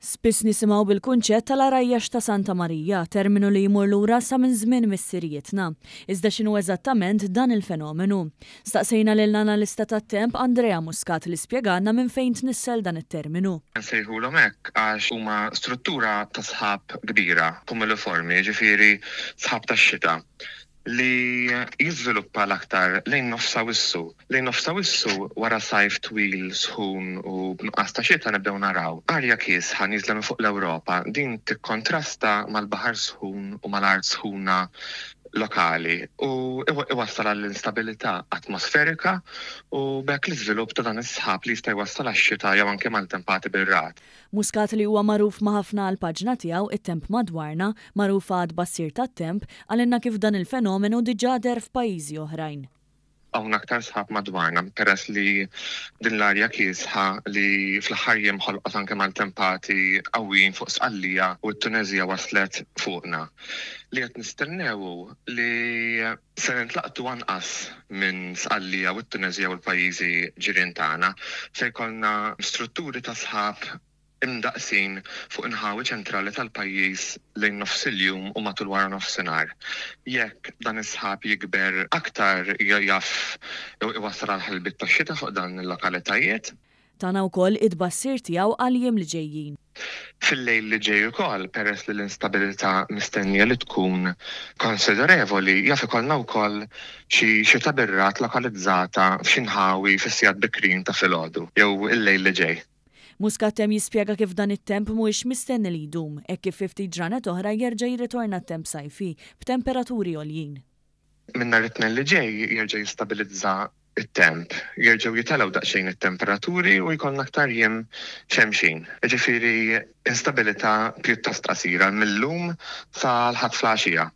Spiss nisimgħu bil-kunċett tal-Arajjax ta' Santa Marija, terminu li jmur lura sa minn żmien missirietna. Iżda x'inhu eżattament dan il-fenomenu. Staqsejna lill-analista tat-temp Andrea Muscat li spjegalna minn fejn tnissel dan it-terminu. Nsejħulhom hekk għax huma struttura ta' sħab kbira, kumiliformi, ġifieri sħab tax-xita li jiżviluppa l-aktar lejn nofsa wissu. Lejn nofsa wissu wara sajf twil, sħun u b'nuqqas ta' xita nibdew naraw. Arja kiesħa nieżla minn fuq l-Ewropa, din tikkontrasta mal-baħar sħun u mal-art sħuna lokali u iwassal għall-instabilità atmosferika u bekk l-iżvilupp ta' dan is-sħab li jista' jwassal għax-xita jew anke mal-tempati bir-rad. Muscat li huwa magħruf ma' ħafna għall-paġna tiegħu it-temp madwarna, magħruf għad bassir tat-temp, għalinna kif dan il-fenomenu diġà der f'pajjiżi oħrajn. Hawn aktar sħab madwarna peress li din l-arja kiesħa li fl-aħħar jiem ħolqot anke mal-tempati qawwin fuq Sqallija u t-Tunezija waslet fuqna. Li qed nistennew li se nintlaqtu anqas minn Sqallija u t-Tunezija u l-pajjiżi ġirien tagħna se jkollna strutturi ta' sħab imdaqsin fuq inħawi ċentrali tal-pajjiż lejn nofs il-jum u matul wara nofsinhar. Jekk dan is-sħab jikber aktar jaf iwassal għal ħelbit tax-xita fuq dan il-lokalitajiet. Tana wkoll id-bassir tiegħu għal-jiem li ġejjin. Fil-lejl li ġej ukoll peress li l-instabilità mistennija li tkun konsiderevoli jaf ikollna wkoll xi xita birrat lokalizzata f'xi nħawi fis-sigħat bikrin ta' filgħodu jew il-lejl li ġej. Muscat jispjega kif dan it-temp mhuwiex mistenni li jdum, hekk kif ftit ġranet oħra jerġa' jirritorna t-temp sajfi b'temperaturi għoljin. Minn nhar it-tnejn li ġej jerġa' jistabilizza it-temp, jerġgħu jitgħalgħu daqsxejn it-temperaturi u jkollna aktar jiem xemxin. Ġifieri instabilità pjuttost qasira mill-lum sa l-ħadd flaxija.